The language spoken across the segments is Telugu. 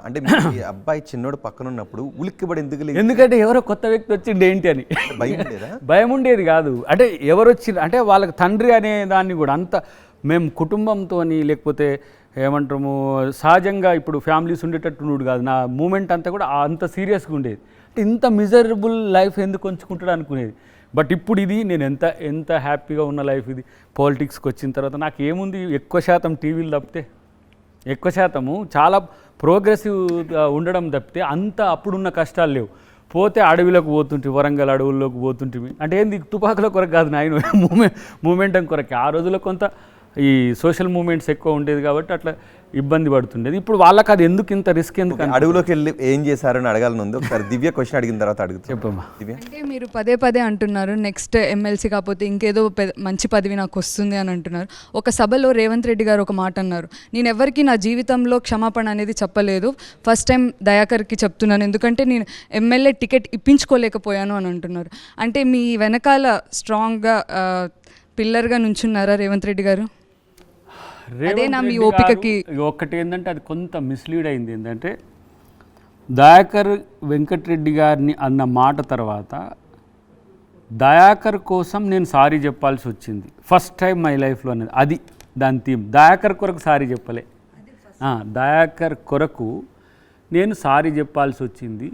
అంటే మీ అబ్బాయి చిన్నోడు పక్కన ఉన్నప్పుడు ఉలిక్కిబడి ఎందుకు ఎందుకంటే ఎవరో కొత్త వ్యక్తి వచ్చిండు ఏంటి అని భయం ఉండేదా? భయం ఉండేది కాదు. అంటే ఎవరు వచ్చిండ్రు అంటే వాళ్ళకి తండ్రి అనే దాన్ని కూడా అంత మేము కుటుంబంతో లేకపోతే ఏమంటాము సహజంగా ఇప్పుడు ఫ్యామిలీస్ ఉండేటట్టు కాదు. నా మూమెంట్ అంతా కూడా అంత సీరియస్గా ఉండేది. ఇంత మిజరబుల్ లైఫ్ ఎందుకు ఉంచుకుంటాడు అనుకునేది. బట్ ఇప్పుడు ఇది నేను ఎంత హ్యాపీగా ఉన్న లైఫ్ ఇది. పాలిటిక్స్కి వచ్చిన తర్వాత నాకు ఏముంది, ఎక్కువ శాతం టీవీలు తప్పితే, ఎక్కువ శాతము చాలా ప్రోగ్రెసివ్గా ఉండడం తప్పితే అంత అప్పుడున్న కష్టాలు లేవు. పోతే అడవిలోకి పోతుంటే, వరంగల్ అడవుల్లోకి పోతుంటే అంటే ఏంది తుపాకుల కొరకు కాదు నాయన, మూమెంటం కొరకే. ఆ రోజుల్లో కొంత ఈ సోషల్ మూమెంట్స్ ఎక్కువ ఉండేది కాబట్టి అట్లా ఇబ్బంది పడుతుండేది. ఇప్పుడు వాళ్ళకి అది ఎందుకు ఇంత రిస్క్ ఎందుకు? అడవిలోకి వెళ్ళి ఏం చేశారని అడగాలని ఉంది. ఒకసారి దివ్య క్వశ్చన్ అడిగిన తర్వాత అడుగుతా. చెప్పమ్మా దివ్య. అంటే మీరు పదే అంటున్నారు నెక్స్ట్ ఎమ్మెల్సీ కాకపోతే ఇంకేదో మంచి పదవి నాకు వస్తుంది అని అంటున్నారు. ఒక సభలో రేవంత్ రెడ్డి గారు ఒక మాట అన్నారు, నేను ఎవరికి నా జీవితంలో క్షమాపణ అనేది చెప్పలేదు, ఫస్ట్ టైం దయాకర్కి చెప్తున్నాను ఎందుకంటే నేను ఎమ్మెల్యే టికెట్ ఇప్పించుకోలేకపోయాను అని అంటున్నారు. అంటే మీ వెనకాల స్ట్రాంగ్గా పిల్లర్గా నుంచున్నారా రేవంత్ రెడ్డి గారు? అదేనా మీ ఓపికకి? ఒక్కటి ఏంటంటే అది కొంత మిస్లీడ్ అయింది. ఏంటంటే దయాకర్ వెంకటరెడ్డి గారిని అన్న మాట తర్వాత దయాకర్ కోసం నేను సారీ చెప్పాల్సి వచ్చింది ఫస్ట్ టైం మై లైఫ్లో అనేది. అది దాని థీమ్. దయాకర్ కొరకు సారీ చెప్పలే, దయాకర్ కొరకు నేను సారీ చెప్పాల్సి వచ్చింది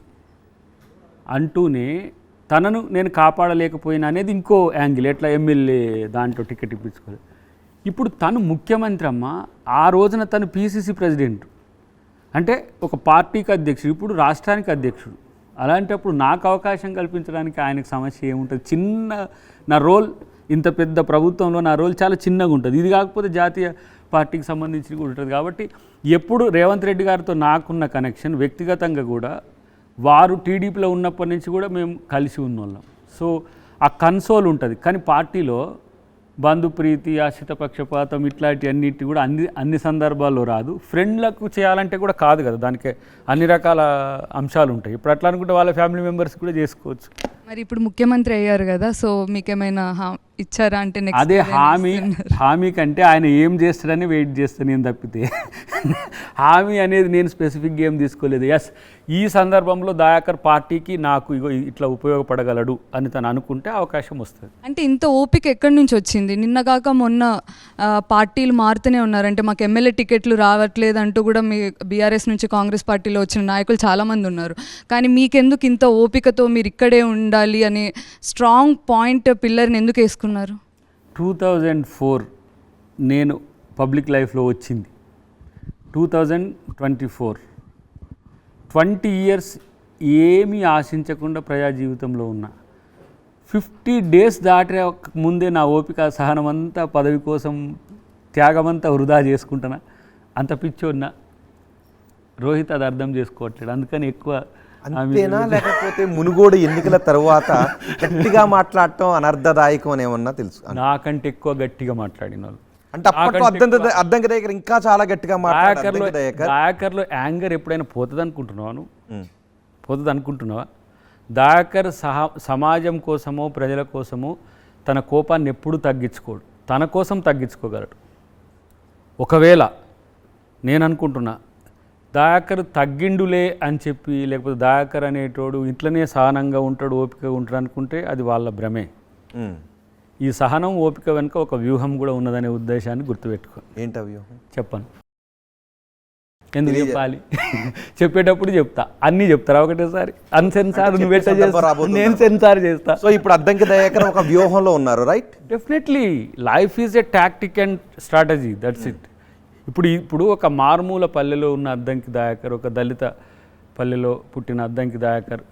అంటూనే తనను నేను కాపాడలేకపోయినా అనేది ఇంకో యాంగిల్. ఎట్లా ఎమ్మెల్యే దాంట్లో టికెట్ ఇప్పించుకోలేదు. ఇప్పుడు తను ముఖ్యమంత్రి అమ్మ, ఆ రోజున తను పీసీసీ ప్రెసిడెంట్, అంటే ఒక పార్టీకి అధ్యక్షుడు, ఇప్పుడు రాష్ట్రానికి అధ్యక్షుడు. అలాంటప్పుడు నాకు అవకాశం కల్పించడానికి ఆయనకు సమస్య ఏముంటుంది? చిన్న నా రోల్, ఇంత పెద్ద ప్రభుత్వంలో నా రోల్ చాలా చిన్నగా ఉంటుంది. ఇది కాకపోతే జాతీయ పార్టీకి సంబంధించి కూడా ఉంటుంది. కాబట్టి ఎప్పుడు రేవంత్ రెడ్డి గారితో నాకున్న కనెక్షన్ వ్యక్తిగతంగా కూడా, వారు టీడీపీలో ఉన్నప్పటి నుంచి కూడా మేము కలిసి ఉన్నోళ్ళం. సో ఆ కన్సోల్ ఉంటుంది. కానీ పార్టీలో బంధుప్రీతి, ఆశ్రిత పక్షపాతం ఇట్లాంటి అన్నిటి కూడా అన్ని సందర్భాల్లో రాదు. ఫ్రెండ్లకు చేయాలంటే కూడా కాదు కదా, దానికి అన్ని రకాల అంశాలు ఉంటాయి. ఇప్పుడు అట్లా అనుకుంటే వాళ్ళ ఫ్యామిలీ మెంబర్స్ కూడా చేసుకోవచ్చు. మరి ఇప్పుడు ముఖ్యమంత్రి అయ్యారు కదా, సో మీకేమైనా ఇచ్చారా? అంటే అదే హామీ కంటే ఆయన ఏం చేస్తాడని వెయిట్ చేస్తాను నేను తప్పితే హామీ అనేది నేను స్పెసిఫిక్గా ఏం తీసుకోలేదు. ఎస్, ఈ సందర్భంలో దయాకర్ పార్టీకి నాకు ఇట్లా ఉపయోగపడగలడు అని తను అనుకుంటే అవకాశం వస్తుంది. అంటే ఇంత ఓపిక ఎక్కడి నుంచి వచ్చింది? నిన్నగాక మొన్న పార్టీలు మారుతూనే ఉన్నారు. అంటే మాకు ఎమ్మెల్యే టికెట్లు రావట్లేదు అంటూ కూడా మీ బీఆర్ఎస్ నుంచి కాంగ్రెస్ పార్టీలో వచ్చిన నాయకులు చాలామంది ఉన్నారు. కానీ మీకెందుకు ఇంత ఓపికతో మీరు ఇక్కడే ఉండాలి అనే స్ట్రాంగ్ పాయింట్ పిల్లర్ని ఎందుకు వేసుకున్నారు? 2004 నేను పబ్లిక్ లైఫ్లో వచ్చింది. 2024 20 years ఏమీ ఆశించకుండా ప్రజా జీవితంలో ఉన్నా. 50 days దాటే ముందే నా ఓపిక సహనం అంతా పదవి కోసం త్యాగమంతా వృధా చేసుకుంటున్నా. అంత పిచ్చోన్నా. రోహిత్ అది అర్థం చేసుకోవట్లేడు. అందుకని ఎక్కువ అంతేనా, లేకపోతే మునుగోడు ఎన్నికల తర్వాత గట్టిగా మాట్లాడటం అనర్థదాయకం అని ఏమన్నా తెలుసు? నాకంటే ఎక్కువ గట్టిగా మాట్లాడిన వాళ్ళు. అంటే అప్పట్లో అద్దంకి దగ్గర ఇంకా చాలా గట్టిగా మాట్లాడారు. దయాకర్లో యాంగర్ ఎప్పుడైనా పోతుంది అనుకుంటున్నావా? పోతుంది అనుకుంటున్నావా? దయాకర్ సమాజం కోసమో ప్రజల కోసమో తన కోపాన్ని ఎప్పుడు తగ్గించుకోడు. తన కోసం తగ్గించుకోగలడు. ఒకవేళ నేను అనుకుంటున్నా దయాకర్ తగ్గిండులే అని చెప్పి, లేకపోతే దయాకర్ అనేటోడు ఇట్లనే సహనంగా ఉంటాడు, ఓపికగా ఉంటాడు అనుకుంటే అది వాళ్ళ భ్రమే. ఈ సహనం ఓపిక వెనుక ఒక వ్యూహం కూడా ఉన్నదనే ఉద్దేశాన్ని గుర్తుపెట్టుకో. ఏంటి ఆ వ్యూహం? చెప్పను, ఎందుకు చెప్పాలి? చెప్పేటప్పుడు చెప్తా, అన్నీ చెప్తారా ఒకటేసారి? అన్సెన్సార్ నేను సెన్సార్ చేస్తా. సో ఇప్పుడు అద్దంకి దయాకర్ ఒక వ్యూహంలో ఉన్నారు, right? Definitely life is a tactic and strategy, that's it. ఇప్పుడు ఒక మారుమూల పల్లెలో ఉన్న అద్దంకి దయాకర్, ఒక దళిత పల్లెలో పుట్టిన అద్దంకి దయాకర్,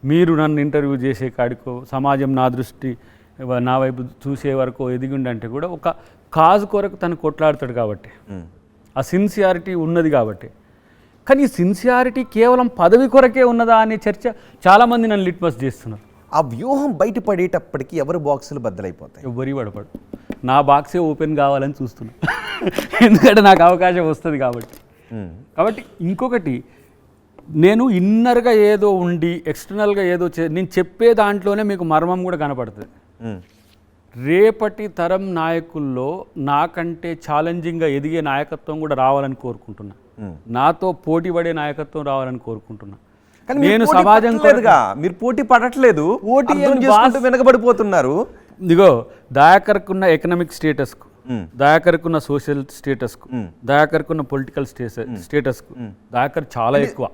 మీరు నన్ను ఇంటర్వ్యూ చేసే కాడికో, సమాజం నా వైపు చూసే వరకు ఎదిగిండంటే కూడా ఒక కాజ్ కొరకు తను కొట్లాడతాడు కాబట్టి, ఆ సిన్సియారిటీ ఉన్నది కాబట్టి. కానీ ఈ సిన్సియారిటీ కేవలం పదవి కొరకే ఉన్నదా అనే చర్చ చాలామంది నన్ను లిట్మస్ చేస్తున్నారు. ఆ వ్యూహం బయటపడేటప్పటికి ఎవరి బాక్సులు బద్దలైపోతాయి? ఎవరి పడపడు. నా బాక్సే ఓపెన్ కావాలని చూస్తున్నా, ఎందుకంటే నాకు అవకాశం వస్తుంది కాబట్టి. ఇంకొకటి, నేను ఇన్నర్గా ఏదో ఉండి ఎక్స్టర్నల్గా ఏదో నేను చెప్పే దాంట్లోనే మీకు మర్మం కూడా కనపడుతుంది. రేపటి తరం నాయకుల్లో నాకంటే ఛాలెంజింగ్గా ఎదిగే నాయకత్వం కూడా రావాలని కోరుకుంటున్నా. నాతో పోటీ పడే నాయకత్వం రావాలని కోరుకుంటున్నా. కానీ మీరు నేను పోటీ సమాజం పడట్లేదుగా, మీరు పోటీ పడట్లేదు, పోటీ అర్థం అని చేసుకుంటూ వెనకబడిపోతున్నారు. ఇదిగో దయాకర్కున్న ఎకనామిక్ స్టేటస్కు, దయాకర్కున్న సోషల్ స్టేటస్కు, దయాకర్కున్న పొలిటికల్ స్టేటస్కు దయాకర్ చాలా ఎక్కువ.